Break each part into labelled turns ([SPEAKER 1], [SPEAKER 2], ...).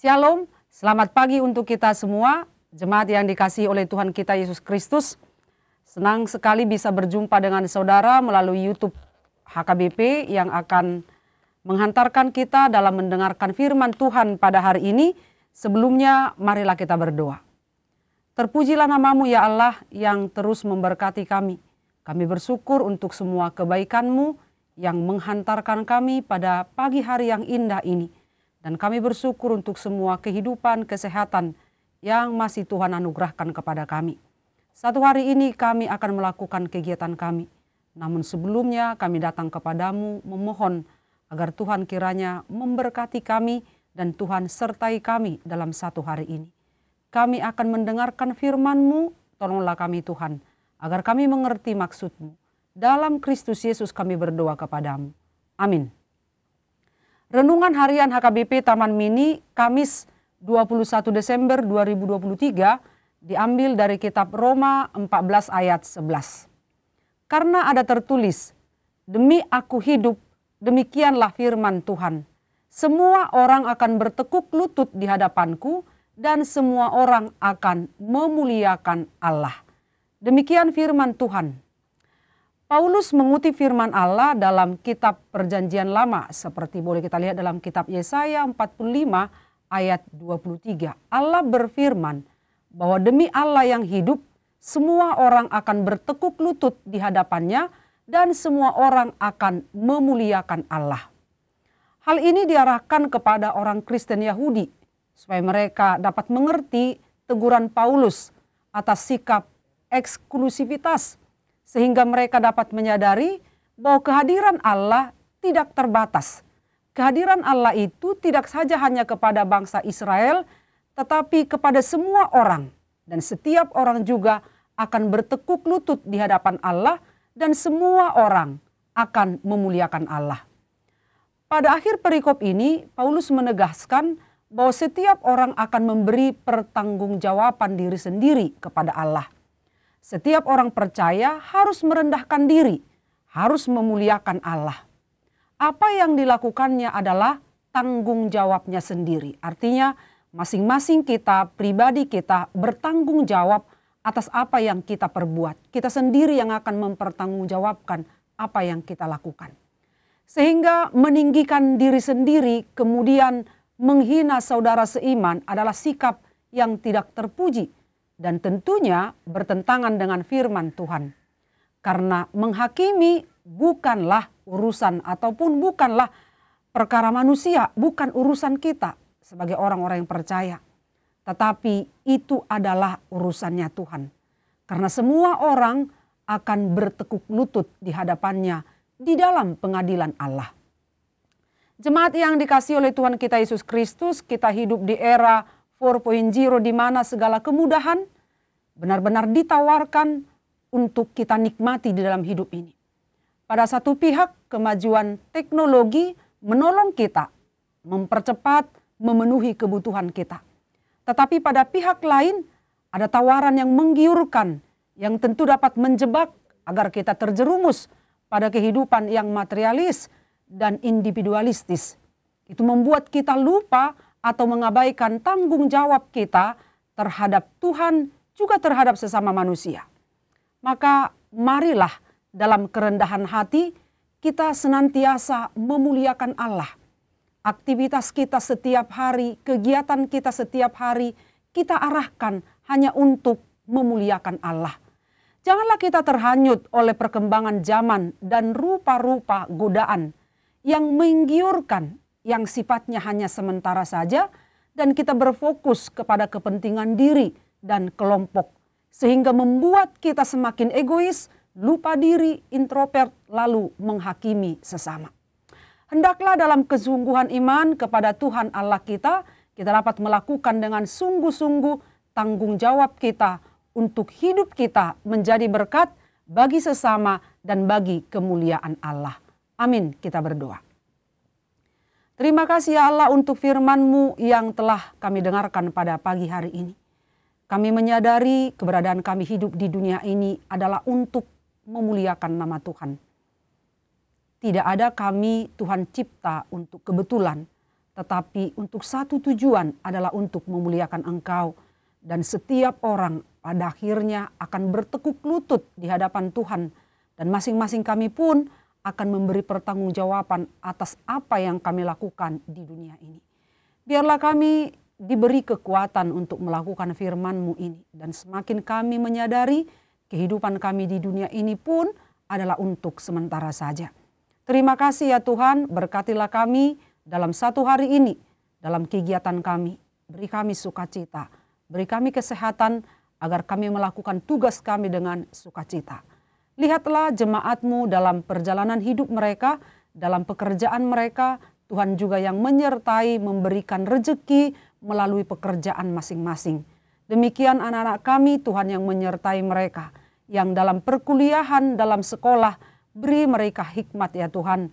[SPEAKER 1] Shalom, selamat pagi untuk kita semua, jemaat yang dikasihi oleh Tuhan kita Yesus Kristus. Senang sekali bisa berjumpa dengan saudara melalui YouTube HKBP yang akan menghantarkan kita dalam mendengarkan firman Tuhan pada hari ini. Sebelumnya, marilah kita berdoa. Terpujilah namamu ya Allah yang terus memberkati kami. Kami bersyukur untuk semua kebaikan-Mu yang menghantarkan kami pada pagi hari yang indah ini. Dan kami bersyukur untuk semua kehidupan, kesehatan yang masih Tuhan anugerahkan kepada kami. Satu hari ini kami akan melakukan kegiatan kami. Namun sebelumnya kami datang kepadamu memohon agar Tuhan kiranya memberkati kami dan Tuhan sertai kami dalam satu hari ini. Kami akan mendengarkan firman-Mu, tolonglah kami Tuhan, agar kami mengerti maksud-Mu. Dalam Kristus Yesus kami berdoa kepadamu. Amin. Renungan Harian HKBP Taman Mini Kamis 21 Desember 2023 diambil dari kitab Roma 14 ayat 11. Karena ada tertulis, demi aku hidup, demikianlah firman Tuhan. Semua orang akan bertekuk lutut di hadapanku dan semua orang akan memuliakan Allah. Demikian firman Tuhan. Paulus mengutip firman Allah dalam kitab Perjanjian Lama seperti boleh kita lihat dalam kitab Yesaya 45 ayat 23. Allah berfirman bahwa demi Allah yang hidup, semua orang akan bertekuk lutut di hadapannya dan semua orang akan memuliakan Allah. Hal ini diarahkan kepada orang Kristen Yahudi supaya mereka dapat mengerti teguran Paulus atas sikap eksklusivitas, sehingga mereka dapat menyadari bahwa kehadiran Allah tidak terbatas. Kehadiran Allah itu tidak saja hanya kepada bangsa Israel, tetapi kepada semua orang. Dan setiap orang juga akan bertekuk lutut di hadapan Allah dan semua orang akan memuliakan Allah. Pada akhir perikop ini, Paulus menegaskan bahwa setiap orang akan memberi pertanggungjawaban diri sendiri kepada Allah. Setiap orang percaya harus merendahkan diri, harus memuliakan Allah. Apa yang dilakukannya adalah tanggung jawabnya sendiri. Artinya masing-masing kita, pribadi kita bertanggung jawab atas apa yang kita perbuat. Kita sendiri yang akan mempertanggungjawabkan apa yang kita lakukan. Sehingga meninggikan diri sendiri kemudian menghina saudara seiman adalah sikap yang tidak terpuji. Dan tentunya bertentangan dengan firman Tuhan. Karena menghakimi bukanlah urusan ataupun bukanlah perkara manusia, bukan urusan kita sebagai orang-orang yang percaya. Tetapi itu adalah urusannya Tuhan. Karena semua orang akan bertekuk lutut di hadapannya di dalam pengadilan Allah. Jemaat yang dikasihi oleh Tuhan kita Yesus Kristus, kita hidup di era 4.0 di mana segala kemudahan benar-benar ditawarkan untuk kita nikmati di dalam hidup ini. Pada satu pihak, kemajuan teknologi menolong kita mempercepat memenuhi kebutuhan kita. Tetapi pada pihak lain ada tawaran yang menggiurkan yang tentu dapat menjebak agar kita terjerumus pada kehidupan yang materialis dan individualistis. Itu membuat kita lupa atau mengabaikan tanggung jawab kita terhadap Tuhan juga terhadap sesama manusia. Maka marilah dalam kerendahan hati kita senantiasa memuliakan Allah. Aktivitas kita setiap hari, kegiatan kita setiap hari kita arahkan hanya untuk memuliakan Allah. Janganlah kita terhanyut oleh perkembangan zaman dan rupa-rupa godaan yang menggiurkan, yang sifatnya hanya sementara saja, dan kita berfokus kepada kepentingan diri dan kelompok, sehingga membuat kita semakin egois, lupa diri, introvert, lalu menghakimi sesama. Hendaklah dalam kesungguhan iman kepada Tuhan Allah kita dapat melakukan dengan sungguh-sungguh tanggung jawab kita untuk hidup kita menjadi berkat bagi sesama dan bagi kemuliaan Allah. Amin, kita berdoa. Terima kasih ya Allah untuk firman-Mu yang telah kami dengarkan pada pagi hari ini. Kami menyadari keberadaan kami hidup di dunia ini adalah untuk memuliakan nama Tuhan. Tidak ada kami Tuhan cipta untuk kebetulan, tetapi untuk satu tujuan adalah untuk memuliakan Engkau. Dan setiap orang pada akhirnya akan bertekuk lutut di hadapan Tuhan. Dan masing-masing kami pun akan memberi pertanggungjawaban atas apa yang kami lakukan di dunia ini. Biarlah kami diberi kekuatan untuk melakukan firman-Mu ini. Dan semakin kami menyadari kehidupan kami di dunia ini pun adalah untuk sementara saja. Terima kasih ya Tuhan, berkatilah kami dalam satu hari ini, dalam kegiatan kami. Beri kami sukacita. Beri kami kesehatan agar kami melakukan tugas kami dengan sukacita. Lihatlah jemaat-Mu dalam perjalanan hidup mereka, dalam pekerjaan mereka. Tuhan juga yang menyertai memberikan rezeki melalui pekerjaan masing-masing. Demikian anak-anak kami Tuhan yang menyertai mereka. Yang dalam perkuliahan, dalam sekolah, beri mereka hikmat ya Tuhan.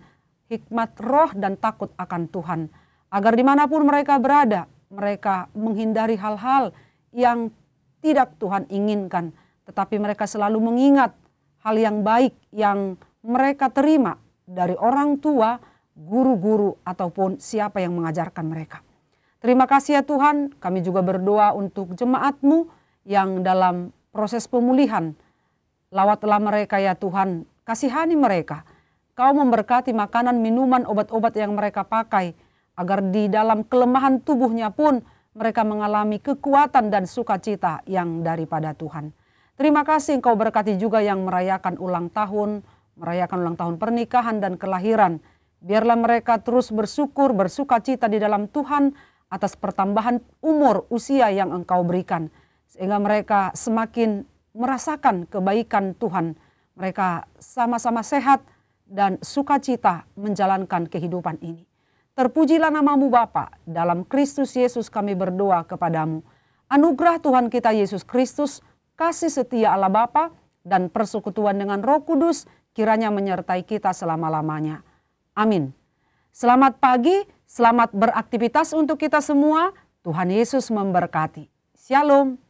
[SPEAKER 1] Hikmat roh dan takut akan Tuhan. Agar dimanapun mereka berada, mereka menghindari hal-hal yang tidak Tuhan inginkan, tetapi mereka selalu mengingat hal yang baik yang mereka terima dari orang tua, guru-guru, ataupun siapa yang mengajarkan mereka. Terima kasih ya Tuhan, kami juga berdoa untuk jemaat-Mu yang dalam proses pemulihan. Lawatlah mereka ya Tuhan, kasihani mereka. Kau memberkati makanan, minuman, obat-obat yang mereka pakai, agar di dalam kelemahan tubuhnya pun mereka mengalami kekuatan dan sukacita yang daripada Tuhan. Terima kasih Engkau berkati juga yang merayakan ulang tahun pernikahan dan kelahiran. Biarlah mereka terus bersyukur, bersukacita di dalam Tuhan atas pertambahan umur, usia yang Engkau berikan. Sehingga mereka semakin merasakan kebaikan Tuhan. Mereka sama-sama sehat dan sukacita menjalankan kehidupan ini. Terpujilah nama-Mu Bapa, dalam Kristus Yesus kami berdoa kepadamu. Anugerah Tuhan kita Yesus Kristus, kasih setia Allah Bapa, dan persekutuan dengan Roh Kudus kiranya menyertai kita selama-lamanya. Amin. Selamat pagi, selamat beraktivitas untuk kita semua. Tuhan Yesus memberkati. Shalom.